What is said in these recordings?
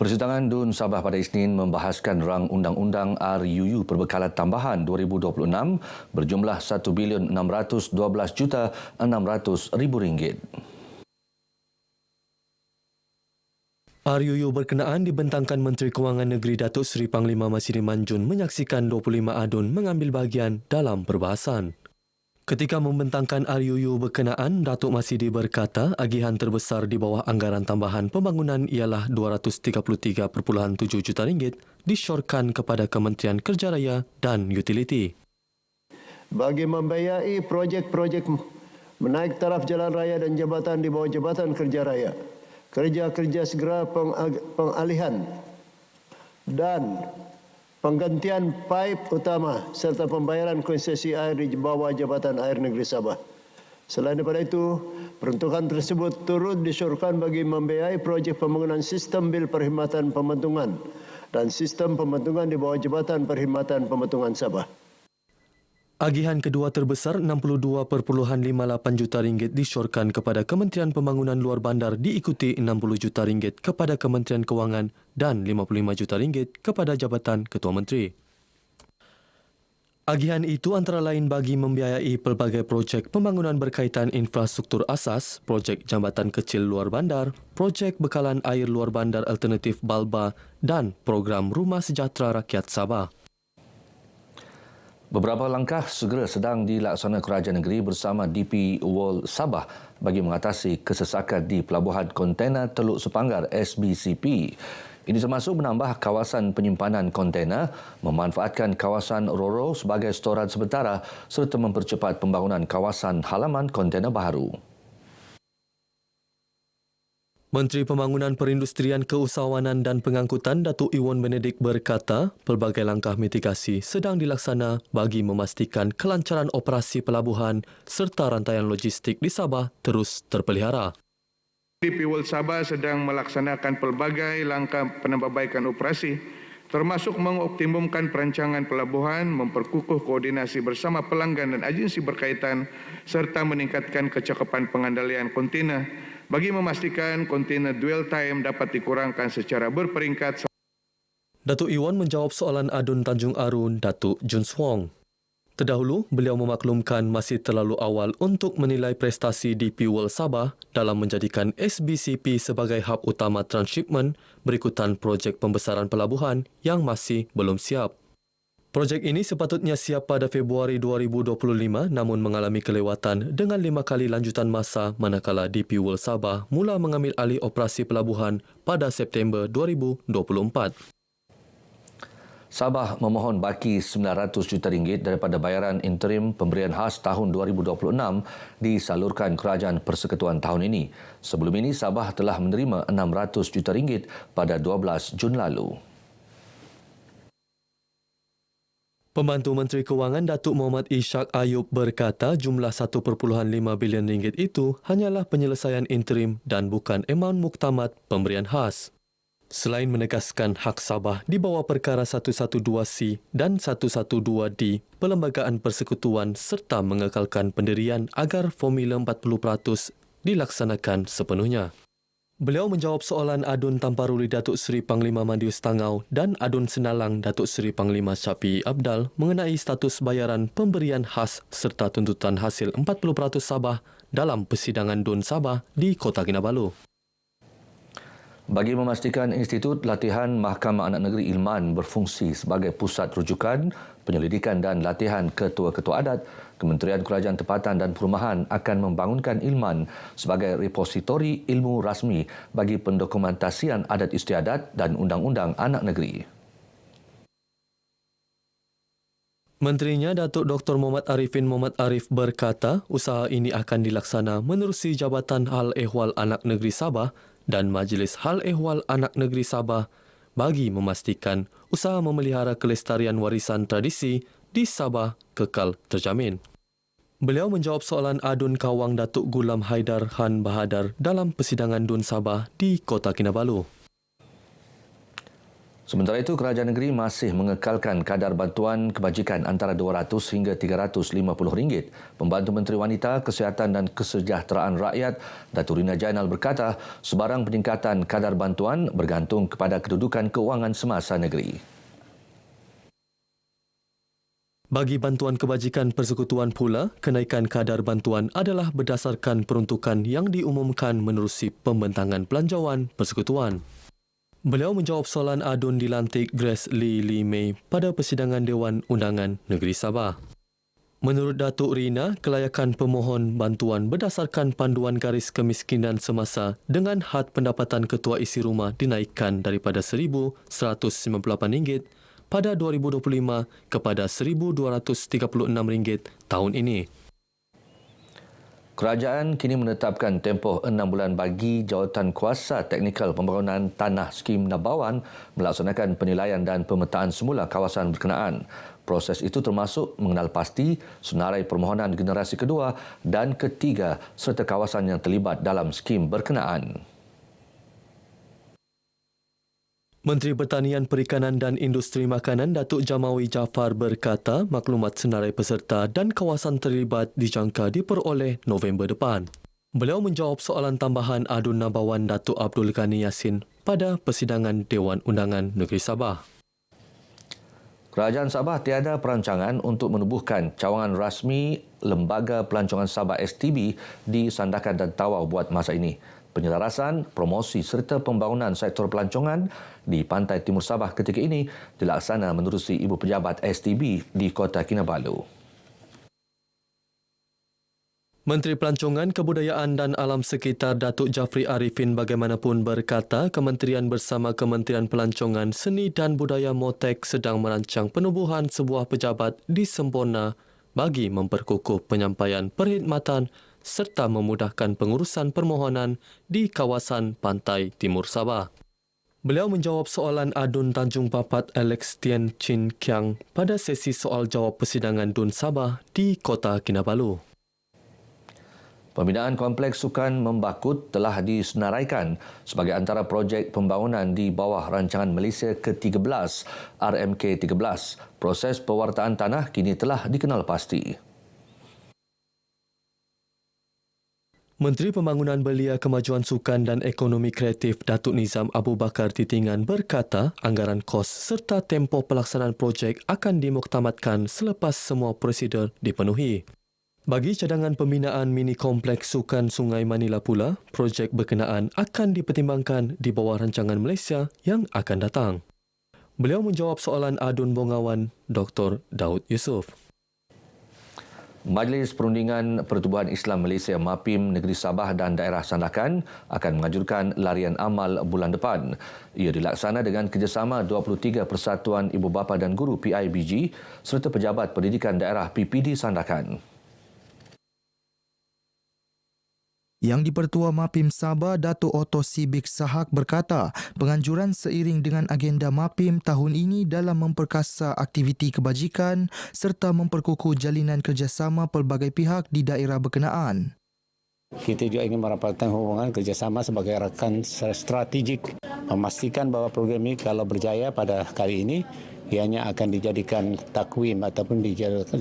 Persidangan DUN Sabah pada Isnin membahaskan rang undang-undang RUU Perbekalan Tambahan 2026 berjumlah RM1,612,600,000. RUU berkenaan dibentangkan Menteri Kewangan Negeri Datuk Seri Panglima Masiri Manjun menyaksikan 25 adun mengambil bahagian dalam perbahasan. Ketika membentangkan RUU berkenaan, Datuk Masidi berkata agihan terbesar di bawah anggaran tambahan pembangunan ialah RM233.7 juta disyorkan kepada Kementerian Kerja Raya dan Utiliti. Bagi membiayai projek-projek menaik taraf jalan raya dan jabatan di bawah Jabatan Kerja Raya, kerja-kerja segera pengalihan dan penggantian paip utama serta pembayaran konsesi air di bawah Jabatan Air Negeri Sabah. Selain daripada itu, peruntukan tersebut turut disyorkan bagi membiayai projek pembangunan sistem bil perkhidmatan pembentungan dan sistem pembentungan di bawah Jabatan Perkhidmatan Pembentungan Sabah. Agihan kedua terbesar RM62.58 juta disyorkan kepada Kementerian Pembangunan Luar Bandar diikuti RM60 juta kepada Kementerian Kewangan dan RM55 juta kepada Jabatan Ketua Menteri. Agihan itu antara lain bagi membiayai pelbagai projek pembangunan berkaitan infrastruktur asas, projek jambatan kecil luar bandar, projek bekalan air luar bandar alternatif Balba dan program Rumah Sejahtera Rakyat Sabah. Beberapa langkah segera sedang dilaksanakan kerajaan negeri bersama DP World Sabah bagi mengatasi kesesakan di Pelabuhan Kontena Teluk Sepanggar SBCP. Ini termasuk menambah kawasan penyimpanan kontena, memanfaatkan kawasan Roro sebagai storan sementara serta mempercepat pembangunan kawasan halaman kontena baru. Menteri Pembangunan Perindustrian Keusahawanan dan Pengangkutan Datuk Iwan Benedik berkata, pelbagai langkah mitigasi sedang dilaksana bagi memastikan kelancaran operasi pelabuhan serta rantaian logistik di Sabah terus terpelihara. DP World Sabah sedang melaksanakan pelbagai langkah penambahbaikan operasi, termasuk mengoptimumkan perancangan pelabuhan, memperkukuh koordinasi bersama pelanggan dan agensi berkaitan serta meningkatkan kecakapan pengandalian kontena bagi memastikan kontena dwell time dapat dikurangkan secara berperingkat. Datuk Iwan menjawab soalan adun Tanjung Arun Datuk Jun Swong. Terdahulu, beliau memaklumkan masih terlalu awal untuk menilai prestasi DP World Sabah dalam menjadikan SBCP sebagai hub utama transshipment berikutan projek pembesaran pelabuhan yang masih belum siap. Projek ini sepatutnya siap pada Februari 2025 namun mengalami kelewatan dengan 5 kali lanjutan masa manakala DP World Sabah mula mengambil alih operasi pelabuhan pada September 2024. Sabah memohon baki RM900 juta daripada bayaran interim pemberian khas tahun 2026 disalurkan Kerajaan Persekutuan tahun ini. Sebelum ini, Sabah telah menerima RM600 juta pada 12 Jun lalu. Pembantu Menteri Kewangan Datuk Muhammad Ishak Ayub berkata jumlah RM1.5 bilion itu hanyalah penyelesaian interim dan bukan amaun muktamad pemberian khas. Selain menegaskan hak Sabah di bawah perkara 112C dan 112D Perlembagaan Persekutuan serta mengekalkan pendirian agar Formula 40% dilaksanakan sepenuhnya. Beliau menjawab soalan adun Tamparuli Datuk Seri Panglima Madius Tangau dan adun Senalang Datuk Seri Panglima Syafiee Abdal mengenai status bayaran pemberian khas serta tuntutan hasil 40% Sabah dalam persidangan DUN Sabah di Kota Kinabalu. Bagi memastikan Institut Latihan Mahkamah Anak Negeri Ilman berfungsi sebagai pusat rujukan, penyelidikan dan latihan ketua-ketua adat, Kementerian Kerajaan Tempatan dan Perumahan akan membangunkan Ilman sebagai repositori ilmu rasmi bagi pendokumentasian adat istiadat dan undang-undang anak negeri. Menterinya Datuk Dr. Muhammad Arifin Muhammad Arif berkata usaha ini akan dilaksana menerusi Jabatan Hal Ehwal Anak Negeri Sabah dan Majlis Hal Ehwal Anak Negeri Sabah bagi memastikan usaha memelihara kelestarian warisan tradisi di Sabah kekal terjamin. Beliau menjawab soalan adun Kawang Datuk Gulam Haidar Khan Bahadar dalam persidangan DUN Sabah di Kota Kinabalu. Sementara itu, kerajaan negeri masih mengekalkan kadar bantuan kebajikan antara RM200 hingga RM350. Pembantu Menteri Wanita, Kesihatan dan Kesejahteraan Rakyat, Datuk Rina Jainal berkata, sebarang peningkatan kadar bantuan bergantung kepada kedudukan keuangan semasa negeri. Bagi bantuan kebajikan persekutuan pula, kenaikan kadar bantuan adalah berdasarkan peruntukan yang diumumkan menerusi pembentangan belanjawan persekutuan. Beliau menjawab soalan adun dilantik Grace Lee Mei pada persidangan Dewan Undangan Negeri Sabah. Menurut Datuk Rina, kelayakan pemohon bantuan berdasarkan panduan garis kemiskinan semasa dengan had pendapatan ketua isi rumah dinaikkan daripada RM1,198 pada 2025 kepada RM1,236 tahun ini. Kerajaan kini menetapkan tempoh 6 bulan bagi Jawatan Kuasa Teknikal Pembangunan Tanah Skim Nabawan melaksanakan penilaian dan pemetaan semula kawasan berkenaan. Proses itu termasuk mengenal pasti senarai permohonan generasi kedua dan ketiga serta kawasan yang terlibat dalam skim berkenaan. Menteri Pertanian, Perikanan dan Industri Makanan Datuk Jamawi Jaafar berkata maklumat senarai peserta dan kawasan terlibat dijangka diperoleh November depan. Beliau menjawab soalan tambahan adun Nabawan Datuk Abdul Ghani Yassin pada persidangan Dewan Undangan Negeri Sabah. Kerajaan Sabah tiada perancangan untuk menubuhkan cawangan rasmi Lembaga Pelancongan Sabah STB di Sandakan dan Tawau buat masa ini. Penyelarasan, promosi serta pembangunan sektor pelancongan di pantai timur Sabah ketika ini dilaksana menerusi Ibu Pejabat STB di Kota Kinabalu. Menteri Pelancongan, Kebudayaan dan Alam Sekitar Datuk Jafri Arifin bagaimanapun berkata kementerian bersama Kementerian Pelancongan, Seni dan Budaya MOTEK sedang merancang penubuhan sebuah pejabat di Sempurna bagi memperkukuh penyampaian perkhidmatan serta memudahkan pengurusan permohonan di kawasan pantai timur Sabah. Beliau menjawab soalan adun Tanjung Papat Alex Tien Chin Kiang pada sesi soal jawab persidangan Dun Sabah di Kota Kinabalu. Pembinaan Kompleks Sukan Membakut telah disenaraikan sebagai antara projek pembangunan di bawah Rancangan Malaysia ke-13 RMK-13. Proses pewartaan tanah kini telah dikenal pasti. Menteri Pembangunan Belia, Kemajuan Sukan dan Ekonomi Kreatif Datuk Nizam Abu Bakar Titingan berkata anggaran kos serta tempoh pelaksanaan projek akan dimuktamadkan selepas semua prosedur dipenuhi. Bagi cadangan pembinaan mini kompleks sukan Sungai Manila pula, projek berkenaan akan dipertimbangkan di bawah rancangan Malaysia yang akan datang. Beliau menjawab soalan adun Bongawan Dr. Daud Yusof. Majlis Perundingan Pertubuhan Islam Malaysia MAPIM Negeri Sabah dan Daerah Sandakan akan menganjurkan larian amal bulan depan. Ia dilaksana dengan kerjasama 23 Persatuan Ibu Bapa dan Guru PIBG serta Pejabat Pendidikan Daerah PPD Sandakan. Yang di-Pertua MAPIM Sabah, Datuk Otto Sibik Sahak berkata, penganjuran seiring dengan agenda MAPIM tahun ini dalam memperkasa aktiviti kebajikan serta memperkukuh jalinan kerjasama pelbagai pihak di daerah berkenaan. Kita juga ingin merapatkan hubungan kerjasama sebagai rakan strategik, memastikan bahawa program ini kalau berjaya pada kali ini, ianya akan dijadikan takwim ataupun dijadikan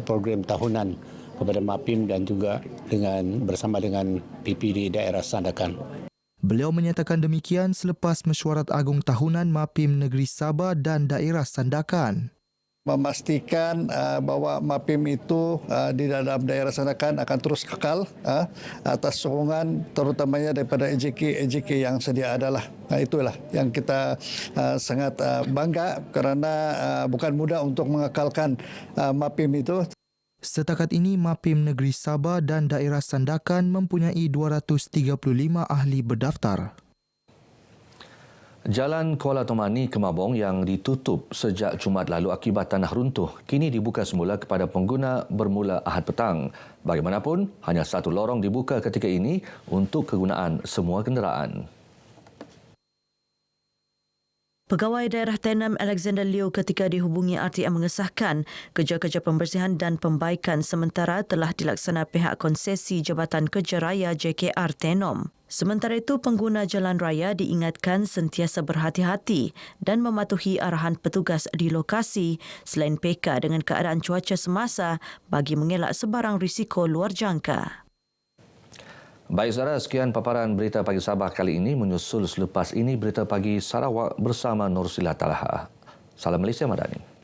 program tahunan kepada MAPIM dan juga bersama dengan PPD daerah Sandakan. Beliau menyatakan demikian selepas mesyuarat agung tahunan MAPIM Negeri Sabah dan daerah Sandakan. Memastikan bahawa MAPIM itu di dalam daerah Sandakan akan terus kekal atas sokongan terutamanya daripada AJK yang sedia adalah. Itulah yang kita sangat bangga kerana bukan mudah untuk mengekalkan MAPIM itu. Setakat ini, MAPIM Negeri Sabah dan daerah Sandakan mempunyai 235 ahli berdaftar. Jalan Kuala Tomani ke Mabong yang ditutup sejak Jumaat lalu akibat tanah runtuh kini dibuka semula kepada pengguna bermula Ahad petang. Bagaimanapun, hanya satu lorong dibuka ketika ini untuk kegunaan semua kenderaan. Pegawai Daerah Tenem Alexander Liu ketika dihubungi RTM mengesahkan kerja-kerja pembersihan dan pembaikan sementara telah dilaksana pihak konsesi Jabatan Kerja Raya JKR Tenom. Sementara itu, pengguna jalan raya diingatkan sentiasa berhati-hati dan mematuhi arahan petugas di lokasi selain peka dengan keadaan cuaca semasa bagi mengelak sebarang risiko luar jangka. Baik saudara, sekian paparan berita pagi Sabah kali ini menyusul selepas ini berita pagi Sarawak bersama Nur Sila Talaha. Salam Malaysia Madani.